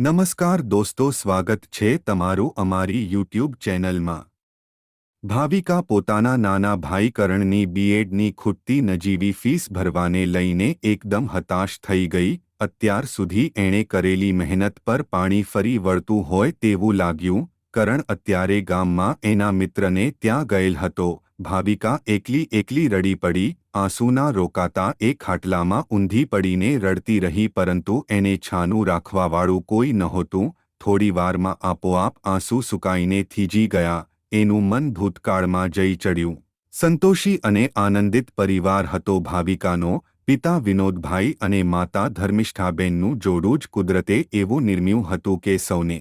નમસ્કાર દોસ્તો, સ્વાગત છે તમારું અમારી યુટ્યુબ ચેનલમાં। ભાવિકા પોતાના નાના ભાઈ કરણની બીએડની ખૂટતી નજીવી ફીસ ભરવાને લઈને એકદમ હતાશ થઈ ગઈ। અત્યાર સુધી એણે કરેલી મહેનત પર પાણી ફરી વળતું હોય તેવું લાગ્યું। કરણ અત્યારે ગામમાં એના મિત્રને ત્યાં ગયેલ હતો। ભાવિકા એકલી રડી પડી। આંસુના રોકાતા એ ખાટલામાં ઊંધી પડીને રડતી રહી, પરંતુ એને છાનું રાખવાવાળું કોઈ નહોતું। થોડીવારમાં આપોઆપ આંસુ સુકાઈને થીજી ગયા। એનું મન ભૂતકાળમાં જઈ ચડ્યું। સંતોષી અને આનંદિત પરિવાર હતો ભાવિકાનો। પિતા વિનોદભાઈ અને માતા ધર્મિષ્ઠાબેનનું જોડું જ કુદરતે એવું નિર્મ્યું હતું કે સૌને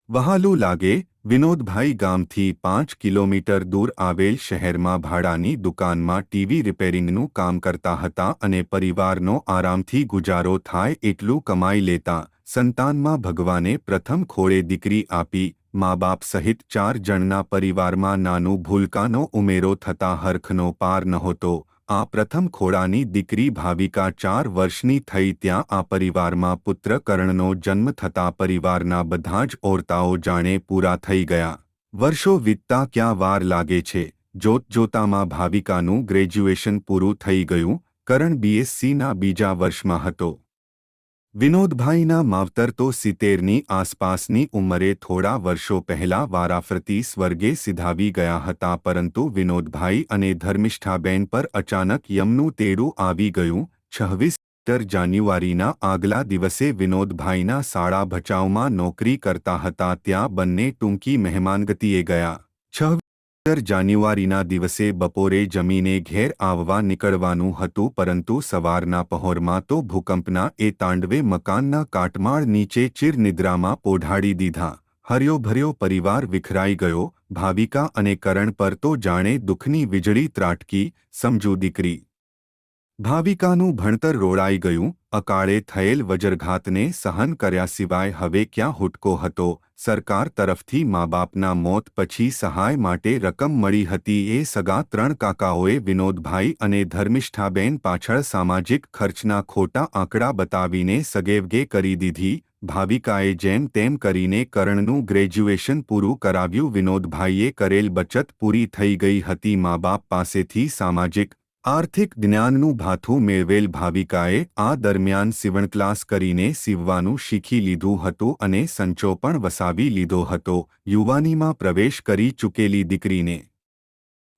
વહાલું લાગે। વિનોદભાઈ ગામથી 5 કિલોમીટર દૂર આવેલ શહેરમાં ભાડાની દુકાનમાં ટીવી રિપેરિંગનું કામ કરતા હતા અને પરિવારનો આરામથી ગુજારો થાય એટલું કમાઈ લેતા। સંતાનમાં ભગવાને પ્રથમ ખોળે દીકરી આપી। મા બાપ સહિત 4 જણના પરિવારમાં નાનું ભૂલકાનો ઉમેરો થતા હરખનો પાર નહોતો। આ પ્રથમ ખોળાની દીકરી ભાવિકા 4 વર્ષની થઈ ત્યાં આ પરિવારમાં પુત્ર કરણનો જન્મ થતા પરિવારના બધા જ ઓરતાઓ જાણે પૂરા થઈ ગયા। વર્ષો વીતતા ક્યાં વાર લાગે છે। જોતજોતામાં ભાવિકાનું ગ્રેજ્યુએશન પૂરું થઈ ગયું। કરણ બીએસસીના બીજા વર્ષમાં હતો। વિનોદભાઈના માવતર તો 70ની આસપાસની ઉંમરે થોડા વર્ષો પહેલા વારાફરતી સ્વર્ગે સિધાવી ગયા હતા, પરંતુ વિનોદભાઈ અને ધર્મિષ્ઠાબેન પર અચાનક યમનું તેડું આવી ગયું। 26 જાન્યુઆરીના આગલા દિવસે વિનોદભાઈના શાળા ભચાઉમાં નોકરી કરતા હતા ત્યાં બંને ટૂંકી મહેમાનગતિએ ગયા। 26 જાન્યુઆરીના દિવસે બપોરે જમીને ઘેર આવવા નીકળવાનું હતું, પરંતુ સવારના પહોરમાં તો ભૂકંપના એ તાંડવે મકાનના કાટમાળ નીચે ચિરનિદ્રામાં પોઢાડી દીધા। હર્યોભર્યો પરિવાર વિખરાઈ ગયો। ભાવિકા અને કરણ પર તો જાણે દુઃખની વીજળી ત્રાટકી। સમજુ દીકરી ભાવિકાનું ભણતર રોડાઈ ગયું। અકાળે થયેલ વજ્રઘાતને સહન કર્યા સિવાય હવે ક્યાં હુટકો હતો। સરકાર તરફથી મા બાપના મોત પછી સહાય માટે રકમ મળી હતી। એ સગા 3 કાકાઓએ વિનોદભાઈ અને ધર્મિષ્ઠાબેન પાછળ સામાજિક ખર્ચના ખોટા આંકડા બતાવીને સગેવગે કરી દીધી। ભાવિકાએ જેમ તેમ કરીને કરણનું ગ્રેજ્યુએશન પૂરું કરાવ્યું। વિનોદભાઈએ કરેલ બચત પૂરી થઈ ગઈ હતી। મા બાપ પાસેથી સામાજિક આર્થિક જ્ઞાનનું ભાથું મેળવેલ ભાવિકાએ આ દરમિયાન સીવણ ક્લાસ કરીને સીવવાનું શીખી લીધું હતું અને સંચો પણ વસાવી લીધો હતો। યુવાનીમાં પ્રવેશ કરી ચૂકેલી દીકરીને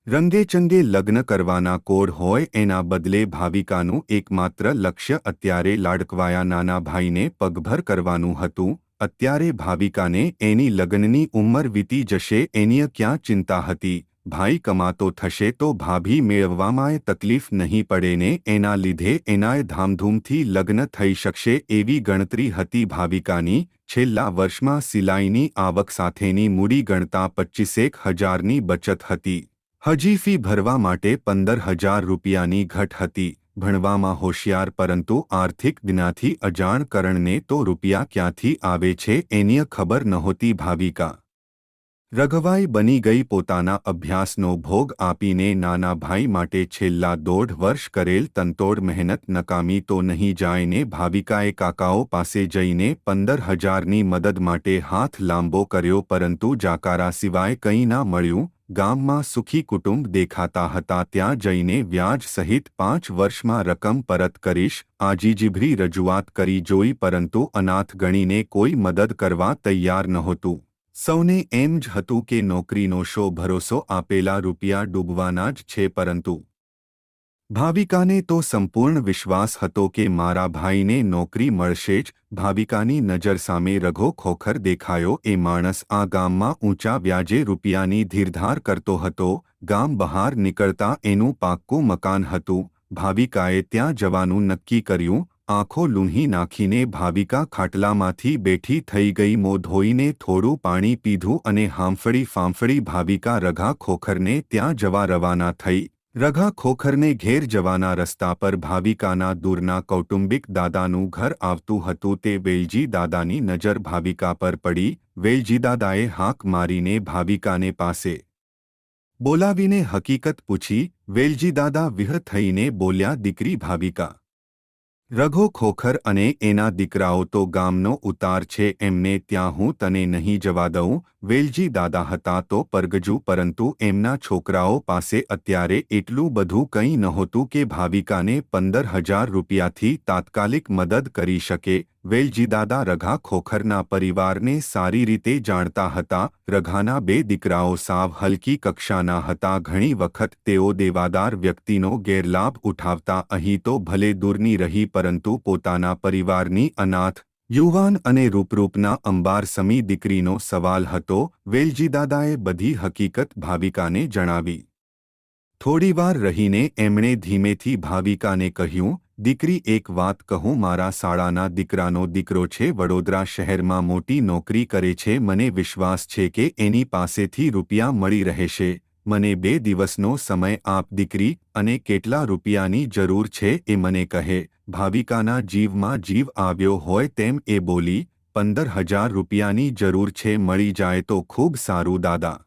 રંગેચંગે લગ્ન કરવાના કોડ હોય, એના બદલે ભાવિકાનું એકમાત્ર લક્ષ્ય અત્યારે લાડકવાયા નાના ભાઈને પગભર કરવાનું હતું। અત્યારે ભાવિકાને એની લગ્નની ઉંમર વીતી જશે એની ક્યાં ચિંતા હતી। ભાઈ કમાતો થશે તો ભાભી મેળવવામાંય તકલીફ નહીં પડે ને એના લીધે એનાય ધામધૂમથી લગ્ન થઈ શકશે એવી ગણતરી હતી ભાવિકાની। છેલ્લા વર્ષમાં સિલાઈની આવક સાથેની મૂડી ગણતા 25,000ની બચત હતી। હજી ફી ભરવા માટે 15,000 રૂપિયાની ઘટ હતી। ભણવામાં હોશિયાર પરંતુ આર્થિક જ્ઞાનથી અજાણ કરણને તો રૂપિયા ક્યાંથી આવે છે એની ખબર નહોતી। ભાવિકા રઘવાઈ બની ગઈ। પોતાના અભ્યાસનો ભોગ આપીને નાના ભાઈ માટે છેલ્લા 1.5 વર્ષ કરેલ તનતોડ મહેનત નકામી તો નહીં જાય ને। ભાવિકાએ કાકાઓ પાસે જઈને 15,000ની મદદ માટે હાથ લાંબો કર્યો, પરંતુ જાકારા સિવાય કંઈ ના મળ્યું। ગામમાં સુખી કુટુંબ દેખાતા હતા ત્યાં જઈને વ્યાજ સહિત 5 વર્ષમાં રકમ પરત કરીશ આજીજીભરી રજૂઆત કરી જોઈ, પરંતુ અનાથ ગણીને કોઈ મદદ કરવા તૈયાર નહોતું। સૌને એમ જ હતું કે નોકરીનો શો ભરોસો, આપેલા રૂપિયા ડૂબવાના જ છે, પરંતુ ભાવિકાને તો સંપૂર્ણ વિશ્વાસ હતો કે મારા ભાઈને નોકરી મળશે જ। ભાવિકાની નજર સામે રઘો ખોખર દેખાયો। એ માણસ આ ગામમાં ઊંચા વ્યાજે રૂપિયાની ધીરધાર કરતો હતો। ગામ બહાર નીકળતા એનું પાક્કું મકાન હતું। ભાવિકાએ ત્યાં જવાનું નક્કી કર્યું। આંખો લૂંહી નાખીને ભાવિકા ખાટલામાંથી બેઠી થઈ ગઈ। મોં ધોઈને થોડું પાણી પીધું અને હાંફળી ભાવિકા રઘા ખોખરને ત્યાં જવા રવાના થઈ। રઘા ખોખરને ઘેર જવાના રસ્તા પર ભાવિકાના દૂરના કૌટુંબિક દાદાનું ઘર આવતું હતું। તે વેલજી દાદાની નજર ભાવિકા પર પડી। વેલજી દાદાએ હાંક મારીને ભાવિકાને પાસે બોલાવીને હકીકત પૂછી। વેલજી દાદા વિહ થઈને બોલ્યા, દીકરી ભાવિકા, રઘો ખોખર અને એના દીકરાઓ તો ગામનો ઉતાર છે, એમને ત્યાં હું તને નહીં જવા દઉં. વેલજી દાદા હતા તો પરગજુ, પરંતુ એમના છોકરાઓ પાસે અત્યારે એટલું બધું કંઈ નહોતું કે ભાવિકાને 15,000 રૂપિયાથી તાત્કાલિક મદદ કરી શકે. વેલજી દાદા રઘા ખોખરના પરિવારને સારી રીતે જાણતા હતા. રઘાના 2 દીકરાઓ સાવ હલકી કક્ષાના હતા. ઘણી વખત તેઓ દેવાદાર વ્યક્તિનો ગેરલાભ ઉઠાવતા. અહીં તો ભલે દૂરની રહી, પરંતુ પોતાના પરિવારની અનાથ, યુવાન અને રૂપરૂપના અંબાર સમી દીકરીનો સવાલ હતો. વેલજી દાદાએ બધી હકીકત ભાવિકાને જણાવી. થોડીવાર રહીને એમણે ધીમેથી ભાવિકાને કહ્યું, દીકરી, એક વાત કહું, મારા શાળાના દીકરાનો દીકરો છે, વડોદરા શહેરમાં મોટી નોકરી કરે છે. મને વિશ્વાસ છે કે એની પાસેથી રૂપિયા મળી રહેશે. મને 2 દિવસનો સમય આપ દીકરી, અને કેટલા રૂપિયાની જરૂર છે એ મને કહે. ભાવિકાના જીવમાં જીવ આવ્યો હોય તેમ એ બોલી, 15,000 રૂપિયાની જરૂર છે, મળી જાય તો ખૂબ સારું દાદા.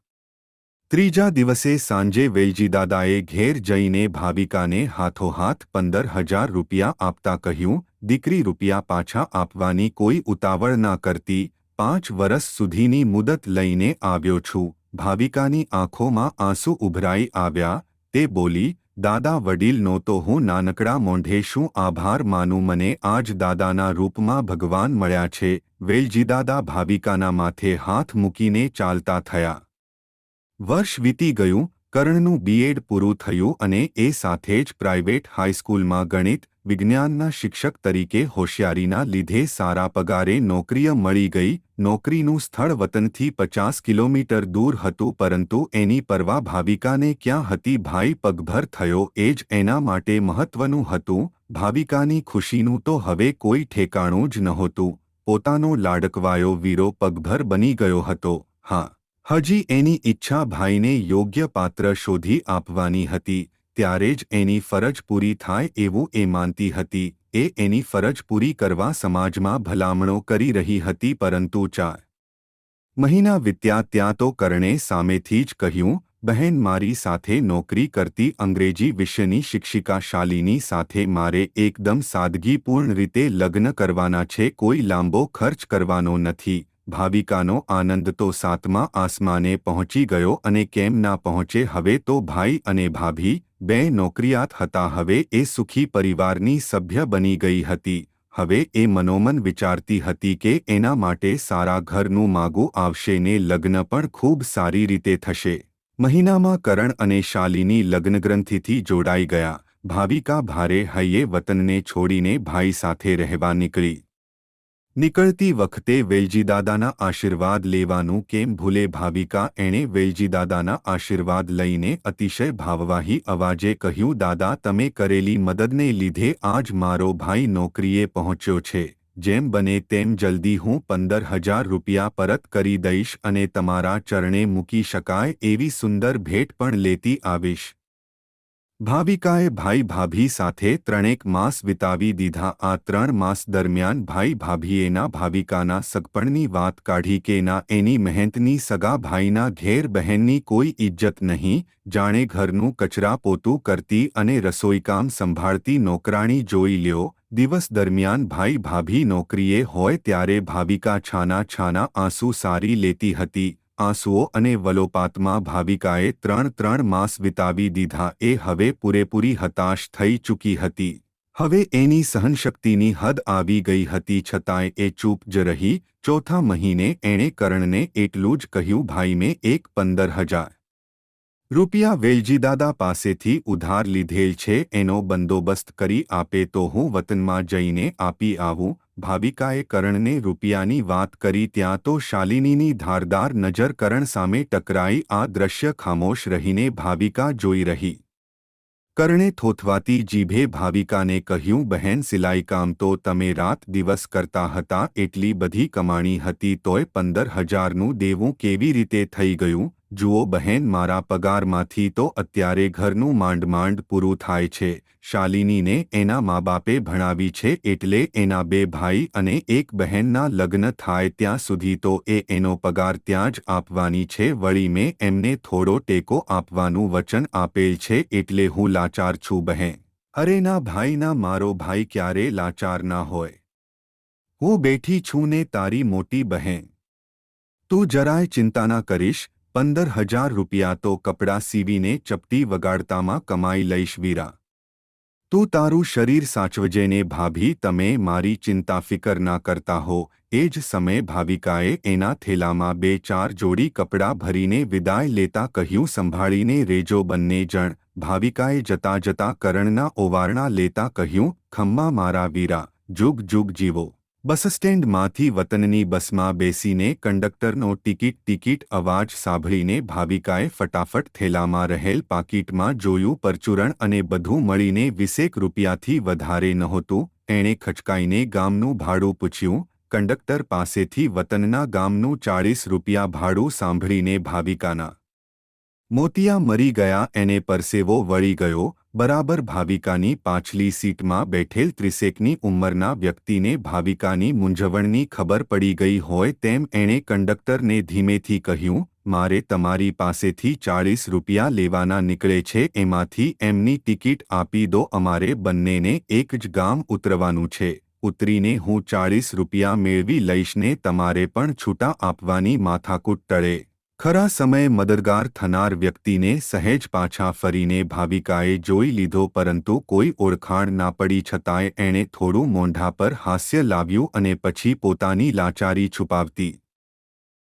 ત્રીજા દિવસે સાંજે વેલજીદાદાએ ઘેર જઈને ભાવિકાને હાથોહાથ 15,000 રૂપિયા આપતા કહ્યું, દીકરી, રૂપિયા પાછા આપવાની કોઈ ઉતાવળ ના કરતી. 5 વર્ષ સુધીની મુદત લઈને આવ્યો છું. ભાવિકાની આંખોમાં આંસુ ઉભરાઈ આવ્યા. તે બોલી, દાદા વડીલનો તો હું નાનકડા મોંઢે શું આભાર માનું. મને આજ દાદાના રૂપમાં ભગવાન મળ્યા છે. વેલજીદાદા ભાવિકાના માથે હાથ મૂકીને ચાલતા થયા. વર્ષ વીતી ગયું. કરણનું બીએડ પૂરું થયું અને એ સાથે જ પ્રાઇવેટ હાઈસ્કૂલમાં ગણિત વિજ્ઞાનના શિક્ષક તરીકે હોશિયારીના લીધે સારા પગારે નોકરીએ મળી ગઈ. નોકરીનું સ્થળ વતનથી 50 કિલોમીટર દૂર હતું, પરંતુ એની પરવા ભાવિકાને ક્યાં હતી. ભાઈ પગભર થયો એ જ એના માટે મહત્વનું હતું. ભાવિકાની ખુશીનું તો હવે કોઈ ઠેકાણું જ નહોતું. પોતાનો લાડકવાયો વીરો પગભર બની ગયો હતો. હા, હજી એની ઈચ્છા ભાઈને યોગ્ય પાત્ર શોધી આપવાની હતી. ત્યારે જ એની ફરજ પૂરી થાય એવું એ માનતી હતી. એ એની ફરજ પૂરી કરવા સમાજમાં ભલામણો કરી રહી હતી. પરંતુ 4 મહિના વીત્યા ત્યાં તો કરણે સામેથી જ કહ્યું, બહેન, મારી સાથે નોકરી કરતી અંગ્રેજી વિષયની શિક્ષિકા શાલિની સાથે મારે એકદમ સાદગીપૂર્ણ રીતે લગ્ન કરવાના છે. કોઈ લાંબો ખર્ચ કરવાનો નથી. ભાવિકાનો આનંદ તો 7મા આસમાને પહોંચી ગયો. અને કેમ ના પહોંચે? હવે તો ભાઈ અને ભાભી 2 નોકરિયાત હતા. હવે એ સુખી પરિવારની સભ્ય બની ગઈ હતી. હવે એ મનોમન વિચારતી હતી કે એના માટે સારા ઘરનું માગું આવશે ને લગ્ન પણ ખૂબ સારી રીતે થશે. મહિનામાં કરણ અને શાલિની લગ્નગ્રંથિથી જોડાઈ ગયા. ભાવિકા ભારે હૈયે વતનને છોડીને ભાઈ સાથે રહેવા નીકળતી વખતે વેલજીદાદાના આશીર્વાદ લેવાનું કેમ ભૂલે ભાવિકા? એણે વેલજીદાદાના આશીર્વાદ લઈને અતિશય ભાવવાહી અવાજે કહ્યું, દાદા, તમે કરેલી મદદને લીધે આજ મારો ભાઈ નોકરીએ પહોંચ્યો છે. જેમ બને તેમ જલ્દી હું 15,000 રૂપિયા પરત કરી દઈશ અને તમારા ચરણે મૂકી શકાય એવી સુંદર ભેટ પણ લેતી આવીશ. ભાવિકાએ ભાઈ ભાભી સાથે 3 માસ વિતાવી દીધા. આ 3 માસ દરમિયાન ભાઈ ભાભીએના ભાવિકાના સગપણની વાત કાઢી કે ના એની મહેનતની સગા ભાઈના ઘેર બહેનની કોઈ ઇજ્જત નહીં. જાણે ઘરનું કચરા પોતું કરતી અને રસોઈકામ સંભાળતી નોકરાણી જોઈ લ્યો. દિવસ દરમિયાન ભાઈ ભાભી નોકરીએ હોય ત્યારે ભાવિકા છાના છાના આંસુ સારી લેતી હતી. આંસુઓ અને વલોપાતમાં ભાવિકાએ 3 માસ વિતાવી દીધા. એ હવે પૂરેપૂરી હતાશ થઈ ચૂકી હતી. હવે એની સહનશક્તિની હદ આવી ગઈ હતી. છતાંય એ ચૂપ જ રહી. ચોથા મહિને એણે કરણને એટલું જ કહ્યું, ભાઈ, મેં 15,000 રૂપિયા વેલજીદાદા પાસેથી ઉધાર લીધેલ છે. એનો બંદોબસ્ત કરી આપે તો હું વતનમાં જઈને આપી આવું. ભાવિકાએ કરણને રૂપિયાની વાત કરી ત્યાં તો શાલિનીની ધારદાર નજર કરણ સામે ટકરાઈ. આ દ્રશ્ય ખામોશ રહીને ભાવિકા જોઈ રહી. કરણે થોથવાતી જીભે ભાવિકાને કહ્યું, બહેન, સિલાઈકામ તો તમે રાત દિવસ કરતા હતા. એટલી બધી કમાણી હતી તોય 15,000નું દેવું કેવી રીતે થઈ ગયું? જુઓ બહેન, મારા પગારમાંથી તો અત્યારે ઘરનું માંડ પૂરું થાય છે. શાલિનીને એના મા બાપે ભણાવી છે, એટલે એના 2 ભાઈ અને 1 બહેનના લગ્ન થાય ત્યાં સુધી તો એનો પગાર ત્યાં જ આપવાની છે. વળી મેં એમને થોડો ટેકો આપવાનું વચન આપેલ છે, એટલે હું લાચાર છું બહેન. અરે ના ભાઈ ના, મારો ભાઈ ક્યારે લાચાર ના હોય. હું બેઠી છું ને તારી મોટી બહેન. તું જરાય ચિંતા ના કરીશ. 15,000 રૂપિયા તો કપડાં સીવીને ચપટી વગાડતામાં કમાઈ લઈશ વીરા. તું તારું શરીર સાચવજે ને ભાભી, તમે મારી ચિંતા ફિકર ના કરતા હો. એ જ સમયે ભાવિકાએ એના થેલામાં 2-4 જોડી કપડાં ભરીને વિદાય લેતા કહ્યું, સંભાળીને રેજો બંને જણ. ભાવિકાએ જતા જતા કરણના ઓવારણા લેતા કહ્યું, ખમ્મા મારા વીરા, જુગ જુગ જીવો. બસ સ્ટેન્ડમાંથી વતનની બસમાં બેસીને કંડક્ટરનો ટિકિટ અવાજ સાંભળીને ભાવિકાએ ફટાફટ થેલામાં રહેલ પાકીટમાં જોયું. પરચુરણ અને બધું મળીને 20 રૂપિયાથી વધારે નહોતું. એણે ખચકાઈને ગામનું ભાડું પૂછ્યું. કંડક્ટર પાસેથી વતનના ગામનું 40 રૂપિયા ભાડું સાંભળીને ભાવિકાના મોતિયા મરી ગયા. એને પરસેવો વળી ગયો. બરાબર ભાવિકાની પાછલી સીટમાં બેઠેલ 30ની ઉંમરના વ્યક્તિને ભાવિકાની મૂંઝવણની ખબર પડી ગઈ હોય તેમ એણે કંડક્ટરને ધીમેથી કહ્યું, મારે તમારી પાસેથી 40 રૂપિયા લેવાના નીકળે છે, એમાંથી એમની ટિકિટ આપી દો. અમારે બંનેને એક જ ગામ ઉતરવાનું છે. ઉતરીને હું 40 રૂપિયા મેળવી લઈશ ને તમારે પણ છૂટા આપવાની માથાકૂટ ટળે. ખરા સમયે મદદગાર થનાર વ્યક્તિને સહેજ પાછા ફરીને ભાવિકાએ જોઈ લીધો, પરંતુ કોઈ ઓળખાણ ના પડી. છતાંય એણે થોડું મોંઢા પર હાસ્ય લાવ્યું અને પછી પોતાની લાચારી છુપાવતી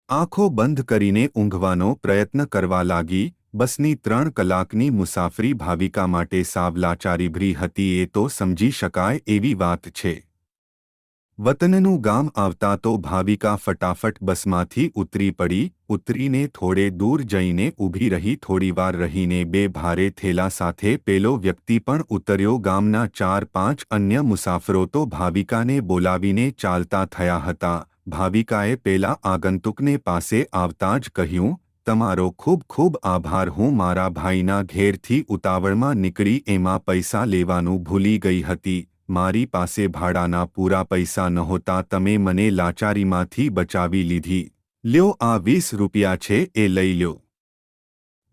આંખો બંધ કરીને ઊંઘવાનો પ્રયત્ન કરવા લાગી. બસની 3 કલાકની મુસાફરી ભાવિકા માટે સાવ લાચારીભરી હતી, એ તો સમજી શકાય એવી વાત છે. વતનનું ગામ આવતા તો ભાવિકા ફટાફટ બસમાંથી ઉતરી પડી. ઉતરીને થોડે દૂર જઈને ઊભી રહી. થોડીવાર રહીને 2 ભારે થેલા સાથે પેલો વ્યક્તિ પણ ઉતર્યો. ગામના 4-5 અન્ય મુસાફરો તો ભાવિકાને બોલાવીને ચાલતા થયા હતા. ભાવિકાએ પેલા આગંતુકને પાસે આવતા જ કહ્યું, તમારો ખૂબ ખૂબ આભાર. હું મારા ભાઈના ઘેરથી ઉતાવળમાં નીકળી એમાં પૈસા લેવાનું ભૂલી ગઈ હતી. મારી પાસે ભાડાના પૂરા પૈસા નહોતા. તમે મને લાચારીમાંથી બચાવી લીધી. લ્યો, આ 20 રૂપિયા છે, એ લઈ લ્યો.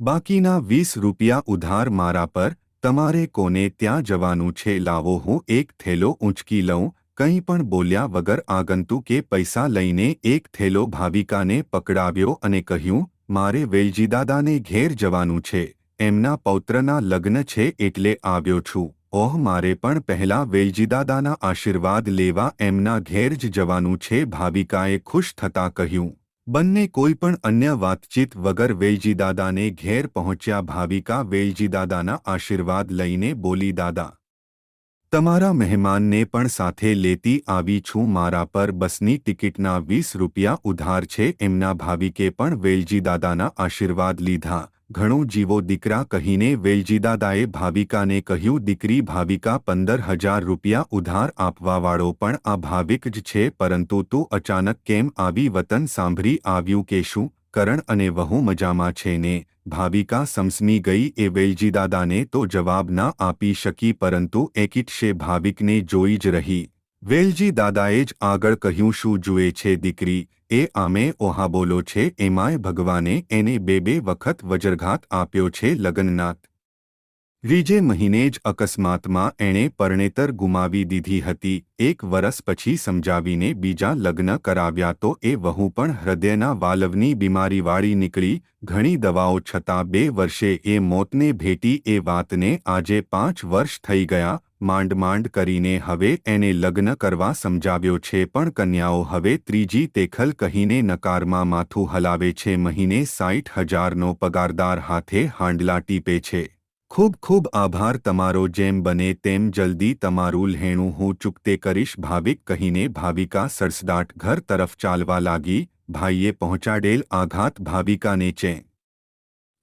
બાકીના 20 રૂપિયા ઉધાર મારા પર. તમારે કોને ત્યાં જવાનું છે? લાવો, હું એક થેલો ઊંચકી લઉં. કંઈ પણ બોલ્યા વગર આગંતુકે પૈસા લઈને એક થેલો ભાવિકાને પકડાવ્યો અને કહ્યું, મારે વેલજીદાદાને ઘેર જવાનું છે. એમના પૌત્રના લગ્ન છે એટલે આવ્યો છું. ઓહ, મારે પણ પહેલા વેલજીદાદાના આશીર્વાદ લેવા એમના ઘેર જ જવાનું છે, ભાવિકાએ ખુશ થતાં કહ્યું. બંને કોઈ પણ અન્ય વાતચીત વગર વેલજીદાદાને ઘેર પહોંચ્યા. ભાવિકા વેલજીદાદાના આશીર્વાદ લઈને બોલી, દાદા, તમારા મહેમાનને પણ સાથે લેતી આવી છું. મારા પર બસની ટિકિટના 20 રૂપિયા ઉધાર છે. એમના ભાવિકે પણ વેલજીદાદાના આશીર્વાદ લીધા. ઘણો જીવો દીકરા કહીને વેલજીદાદાએ ભાવિકાને કહ્યું, દીકરી ભાવિકા, 15,000 રૂપિયા ઉધાર આપવાવાળો પણ આ ભાવિક જ છે. પરંતુ તું અચાનક કેમ આવી? વતન સાંભળી આવ્યું કે શું? કરણ અને વહુ મજામાં છે ને? ભાવિકા સમસમી ગઈ. એ વેલજીદાદાને તો જવાબ ના આપી શકી, પરંતુ એકીટશે ભાવિકને જોઈ જ રહી. વેલજીદાદાએ જ આગળ કહ્યું, શું જુએ છે દીકરી? એ આમે ઓહાબોલો છે. એમાંય ભગવાને એને 2 વખત વજ્રઘાત આપ્યો છે. લગ્નના 3 મહિને જ અકસ્માતમાં એણે પરણેતર ગુમાવી દીધી હતી. 1 વરસ પછી સમજાવીને બીજા લગ્ન કરાવ્યા તો એ વહુ પણ હૃદયના વાલ્વની બીમારીવાળી નીકળી. ઘણી દવાઓ છતાં 2 વર્ષે એ મોતને ભેટી. એ વાતને આજે 5 વર્ષ થઈ ગયા. માંડ કરીને હવે એને લગ્ન કરવા સમજાવ્યો છે, પણ કન્યાઓ હવે ત્રીજી તેખલ કહીને નકારમાં માથું હલાવે છે. મહિને 60,000નો પગારદાર હાથે હાંડલા ટીપે છે. ખૂબ ખૂબ આભાર તમારો. જેમ બને તેમ જલ્દી તમારું લહેણું હું ચૂકતે કરીશ, ભાવિક કહીને ભાવિકા સડસડાટ ઘર તરફ ચાલવા લાગી. ભાઈએ પહોંચાડેલ આઘાત ભાવિકાને ચેન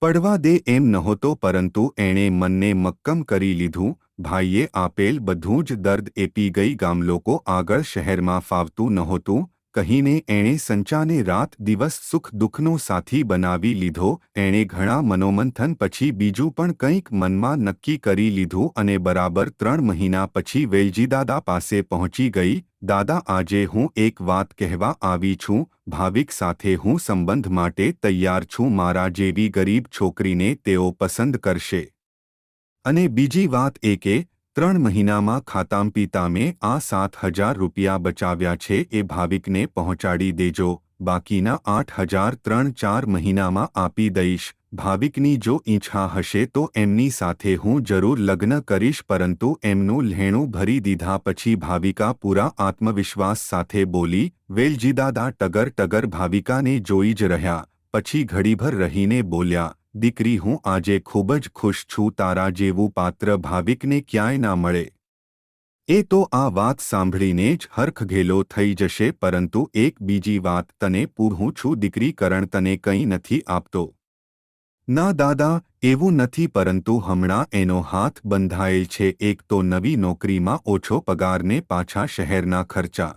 પડવા દે એમ નહોતો, પરંતુ એણે મનને મક્કમ કરી લીધું. ભાઈએ આપેલ બધું જ દર્દ એપી ગઈ. ગામલોકો આગળ શહેરમાં ફાવતું નહોતું કહીને એણે સંચાને રાત દિવસ સુખ દુઃખનો સાથી બનાવી લીધો. એણે ઘણા મનોમંથન પછી બીજું પણ કંઈક મનમાં નક્કી કરી લીધું અને બરાબર 3 મહિના પછી વેલજીદાદા પાસે પહોંચી ગઈ. દાદા, આજે હું એક વાત કહેવા આવી છું. ભાવિક સાથે હું સંબંધ માટે તૈયાર છું. મારા જેવી ગરીબ છોકરીને તેઓ પસંદ કરશે. અને બીજી વાત એ કે 3 મહિનામાં ખાતામ પીતામે આ 7,000 રૂપિયા બચાવ્યા છે એ ભાવિકને પહોંચાડી દેજો. બાકીના 8,000 3-4 મહિનામાં આપી દઈશ. ભાવિકની જો ઈચ્છા હશે તો એમની સાથે હું જરૂર લગ્ન કરીશ, પરંતુ એમનું લહેણું ભરી દીધા પછી ભાવિકા પૂરા આત્મવિશ્વાસ સાથે બોલી. વેલજીદાદા ટગર ટગર ભાવિકાને જોઈ જ રહ્યા. પછી ઘડીભર રહીને બોલ્યા, દીકરી, હું આજે ખૂબ જ ખુશ છું. તારા જેવું પાત્ર ભાવિકને ક્યાંય ના મળે. એ તો આ વાત સાંભળીને જ હરખઘેલો થઈ જશે. પરંતુ એક બીજી વાત તને પૂછું છું દીકરી, કરણ તને કંઈ નથી આપતો? ના દાદા, એવું નથી, પરંતુ હમણાં એનો હાથ બંધાયેલ છે. એક તો નવી નોકરીમાં ઓછો પગાર ને પાછા શહેરના ખર્ચા.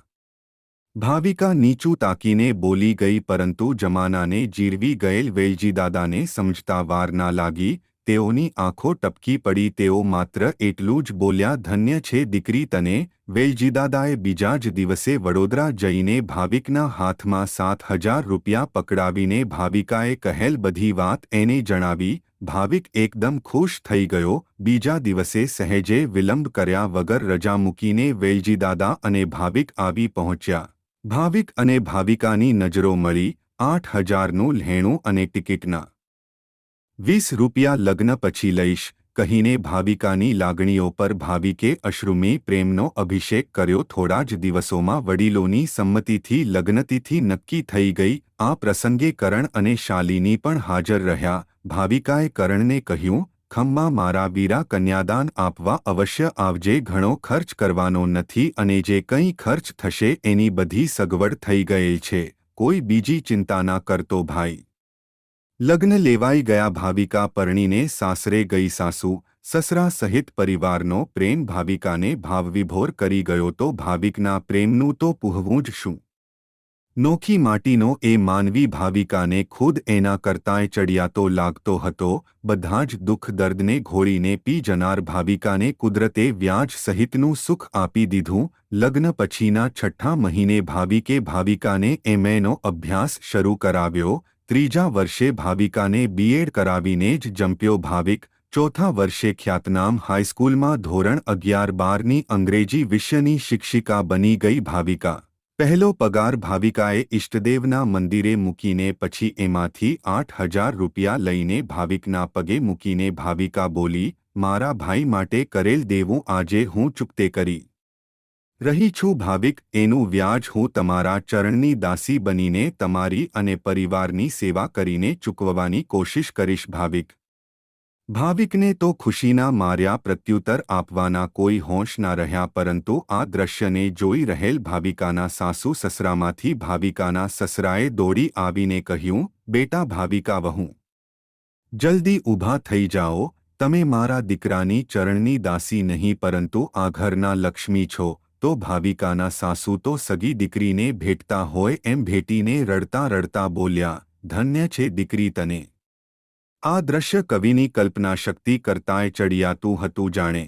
ભાવિકા નીચું તાકીને બોલી ગઈ, પરંતુ જમાનાને જીરવી ગયેલ વેલજીદાદાને સમજતા વાર ના લાગી. તેઓની આંખો ટપકી પડી. તેઓ માત્ર એટલું જ બોલ્યા, ધન્ય છે દીકરી તને. વેલજીદાદાએ બીજા જ દિવસે વડોદરા જઈને ભાવિકના હાથમાં 7,000 રૂપિયા પકડાવીને ભાવિકાએ કહેલ બધી વાત એને જણાવી. ભાવિક એકદમ ખુશ થઈ ગયો. બીજા દિવસે સહેજે વિલંબ કર્યા વગર રજા મૂકીને વેલજીદાદા અને ભાવિક આવી પહોંચ્યા. ભાવિક અને ભાવિકાની નજરો મળી. 8,000નું લહેણું અને ટિકિટના 20 રૂપિયા લગ્ન પછી લઈશ કહીને ભાવિકાની લાગણીઓ પર ભાવિકે અશ્રુમી પ્રેમનો અભિષેક કર્યો. થોડા જ દિવસોમાં વડીલોની સંમતિથી લગ્નતિથિ નક્કી થઈ ગઈ. આ પ્રસંગે કરણ અને શાલિની પણ હાજર રહ્યા. ભાવિકાએ કરણને કહ્યું, ખમ્મા મારા વીરા, કન્યાદાન આપવા અવશ્ય આવજે. ઘણો ખર્ચ કરવાનો નથી અને જે કંઈ ખર્ચ થશે એની બધી સગવડ થઈ ગયેલ છે. કોઈ બીજી ચિંતા ના કરતો ભાઈ. લગ્ન લેવાઈ ગયા. ભાવિકા પરણીને સાસરે ગઈ. સાસુ સસરા સહિત પરિવારનો પ્રેમ ભાવિકાને ભાવવિભોર કરી ગયો. તો ભાવિકના પ્રેમનું તો પૂહવું જ શું. નોખી માટીનો એ માનવી ભાવિકાને ખુદ એના કરતાંય ચડિયાતો લાગતો હતો. બધા જ દુઃખ દર્દને ઘોળીને પી જનાર ભાવિકાને કુદરતે વ્યાજ સહિતનું સુખ આપી દીધું. લગ્ન પછીના 6ઠ્ઠા મહિને ભાવિકાને એમએનો અભ્યાસ શરૂ કરાવ્યો. 3જા વર્ષે ભાવિકાને બીએડ કરાવીને જ જંપ્યો ભાવિક. 4થા વર્ષે ખ્યાતનામ હાઈસ્કૂલમાં ધોરણ 11-12ની અંગ્રેજી વિષયની શિક્ષિકા બની ગઈ ભાવિકા. પહેલો પગાર ભાવિકાએ ઇષ્ટદેવના મંદિરે મૂકીને પછી એમાંથી 8,000 રૂપિયા લઈને ભાવિકના પગે મૂકીને ભાવિકા બોલી, મારા ભાઈ માટે કરેલ દેવું આજે હું ચૂકતે કરી રહી છું. ભાવિક, એનું વ્યાજ હું તમારા ચરણની દાસી બનીને તમારી અને પરિવારની સેવા કરીને ચૂકવવાની કોશિશ કરીશ. ભાવિકને તો ખુશીના માર્યા પ્રત્યુત્તર આપવાના કોઈ હોશ ના રહ્યા. પરંતુ આ દ્રશ્યને જોઈ રહેલ ભાવિકાના સાસુ સસરામાંથી ભાવિકાના સસરાએ દોડી આવીને કહ્યું, બેટા ભાવિકા વહુ, જલ્દી ઊભા થઈ જાઓ. તમે મારા દીકરાની ચરણની દાસી નહીં પરંતુ આ ઘરના લક્ષ્મી છો. તો ભાવિકાના સાસુ તો સગી દીકરીને ભેટતા હોય એમ ભેટીને રડતા રડતા બોલ્યા, ધન્ય છે દીકરી તને. આ દ્રશ્ય કવિની કલ્પના શક્તિ કરતાંય ચડિયાતું હતું. જાણે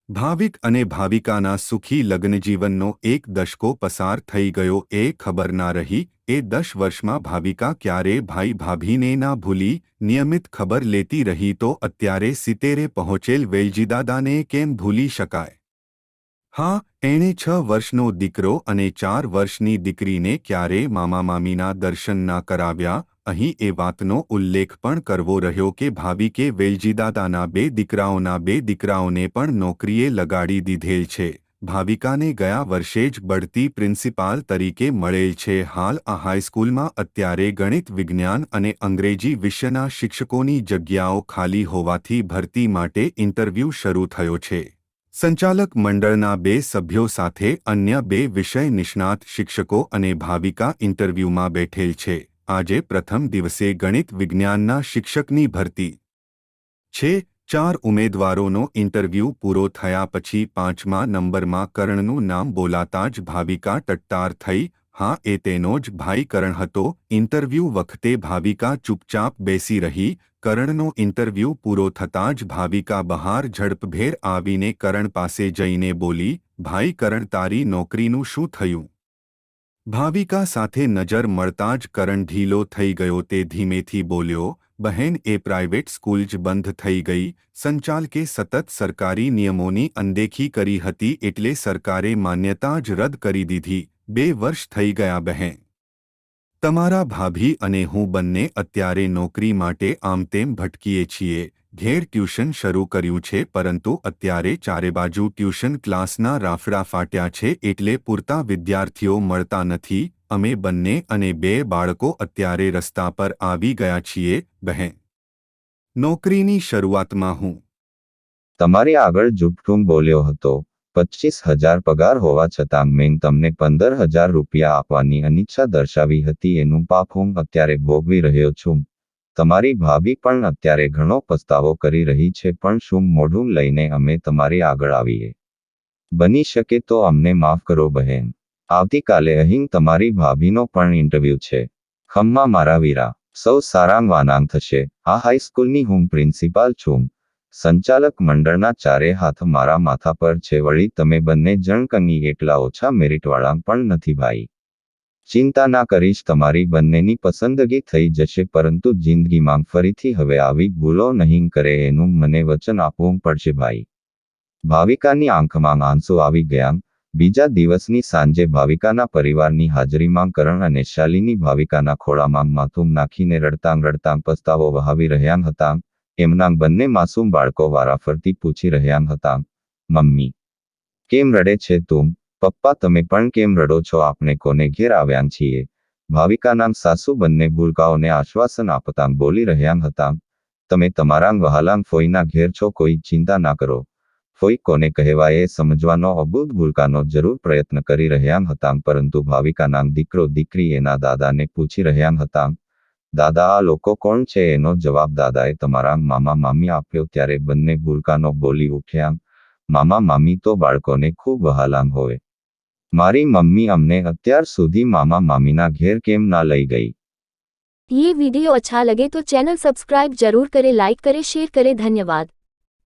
ભાવિક અને ભાવિકાના સુખી લગ્નજીવનનો એક દશકો પસાર થઈ ગયો એ ખબર ના રહી. એ 10 વર્ષમાં ભાવિકા ક્યારે ભાઈ ભાભીને ના ભૂલી નિયમિત ખબર લેતી રહી. તો અત્યારે 70 પહોંચેલ વેલજીદાદાને કેમ ભૂલી શકાય. હા, એણે 6 વર્ષનો દીકરો અને 4 વર્ષની દીકરીને ક્યારે મામા મામીના દર્શન ના કરાવ્યા. અહીં એ વાતનો ઉલ્લેખ પણ કરવો રહ્યો કે ભાવિકે વેલજીદાદાના 2 દીકરાઓને પણ નોકરીએ લગાડી દીધેલ છે. ભાવિકાને ગયા વર્ષે જ બઢતી પ્રિન્સિપાલ તરીકે મળેલ છે. હાલ આ હાઈસ્કૂલમાં અત્યારે ગણિત, વિજ્ઞાન અને અંગ્રેજી વિષયના શિક્ષકોની જગ્યાઓ ખાલી હોવાથી ભરતી માટે ઇન્ટરવ્યૂ શરૂ થયો છે. સંચાલક મંડળના 2 સભ્યો સાથે અન્ય 2 વિષય નિષ્ણાત શિક્ષકો અને ભાવિકા ઇન્ટરવ્યૂમાં બેઠેલ છે. આજે પ્રથમ દિવસે ગણિત વિજ્ઞાનના શિક્ષકની ભરતી છે. 4 ઉમેદવારોનો ઇન્ટરવ્યૂ પૂરો થયા પછી 5મા નંબરમાં કરણનું નામ બોલાતા જ ભાવિકા ટટ્ટાર થઈ. હા, એ તેનો જ ભાઈ કરણ હતો. ઇન્ટરવ્યૂ વખતે ભાવિકા ચૂપચાપ બેસી રહી. કરણનો ઇન્ટરવ્યૂ પૂરો થતાં જ ભાવિકા બહાર ઝડપભેર આવીને કરણ પાસે જઈને બોલી, ભાઈ કરણ, તારી નોકરીનું શું થયું? ભાવિકા સાથે નજર મળતાં જ કરણ ઢીલો થઈ ગયો. તે ધીમેથી બોલ્યો, બહેન એ પ્રાઇવેટ સ્કૂલ જ બંધ થઈ ગઈ. સંચાલકે સતત સરકારી નિયમોની અનદેખી કરી હતી એટલે સરકારે માન્યતા જ રદ કરી દીધી. 2 વર્ષ થઈ ગયા બહેન. તમારા ભાભી અને હું બંને અત્યારે નોકરી માટે આમતેમ ભટકીએ છીએ. ઘેર ટ્યુશન શરૂ કર્યું છે પરંતુ અત્યારે ચારે બાજુ ટ્યુશન ક્લાસના રાફડા ફાટ્યા છે એટલે પૂરતા વિદ્યાર્થીઓ મળતા નથી. અમે બંને અને 2 બાળકો અત્યારે રસ્તા પર આવી ગયા છીએ. બહેન, નોકરીની શરૂઆતમાં હું તમારી આગળ જુઠ્ઠું બોલ્યો હતો. 25,000 પગાર હોવા છતાં મેં તમને 15,000 રૂપિયા આપવાની અનિચ્છા દર્શાવી હતી. એનું પાપ હું અત્યારે ભોગવી રહ્યો છું. તમારી ભાભી પણ અત્યારે ઘણો પસ્તાવો કરી રહી છે. પણ શું મોઢું લઈને અમે તમારી આગળ આવીએ? બની શકે તો અમને માફ કરો બહેન. આવતીકાલે અહીં તમારી ભાભીનો પણ ઇન્ટરવ્યૂ છે. ખમ્મા મારા વીરા, સૌ સારાંગ વાનાંગ થશે. આ હાઈસ્કૂલની હું પ્રિન્સિપાલ છું. સંચાલક મંડળના ચારે હાથ મારા માથા પર છે. વળી તમે બંને જણ કંઈ એટલા ઓછા મેરિટવાળા પણ નથી ભાઈ. ચિંતા ના કરીશ, તમારી બંનેની પસંદગી થઈ જશે. પરંતુ જિંદગીમાં ફરીથી હવે આવી ભૂલો નહીં કરે એનું મને વચન આપવું પડશે ભાઈ. ભાવિકાની આંખમાં આંસુ આવી ગયા. બીજા દિવસની સાંજે ભાવિકાના પરિવારની હાજરીમાં કરણ અને શાલિની ભાવિકાના ખોળામાં માથું નાખીને રડતાં રડતાં પસ્તાવો વહાવી રહ્યા હતા. એમના બંને માસૂમ બાળકો વારાફરતી પૂછી રહ્યા હતા, મમ્મી કેમ રડે છે તું? પપ્પા તમે પણ કેમ રડો છો? આપણે કોને ઘેર આવ્યા છીએ? ભાવિકાના સાસુ બંને ભૂલકાઓને આશ્વાસન આપતાં બોલી રહ્યા હતા, તમે તમારા વહાલાં ફોઈના ઘેર છો, કોઈ ચિંતા ના કરો. ફોઈ કોને કહેવાય એ સમજવાનો અબૂધ ભૂલકાનો જરૂર પ્રયત્ન કરી રહ્યા હતા. પરંતુ ભાવિકાના દીકરો દીકરી એના દાદાને પૂછી રહ્યા હતા, દાદા આ લોકો કોણ છે? એનો જવાબ દાદાએ તમારા મામા મામી આપ્યો. ત્યારે બંને ભૂલકાનો બોલી ઉઠ્યા, મામા મામી તો બાળકોને ખૂબ વહાલાં હોય. મારી મમ્મી અમને અત્યાર સુધી મામા મામીના ઘેર કેમ ના લઈ ગઈ? ये वीडियो अच्छा लगे तो चैनल सब्सक्राइब जरूर करें, लाइक करें, शेयर करें। धन्यवाद।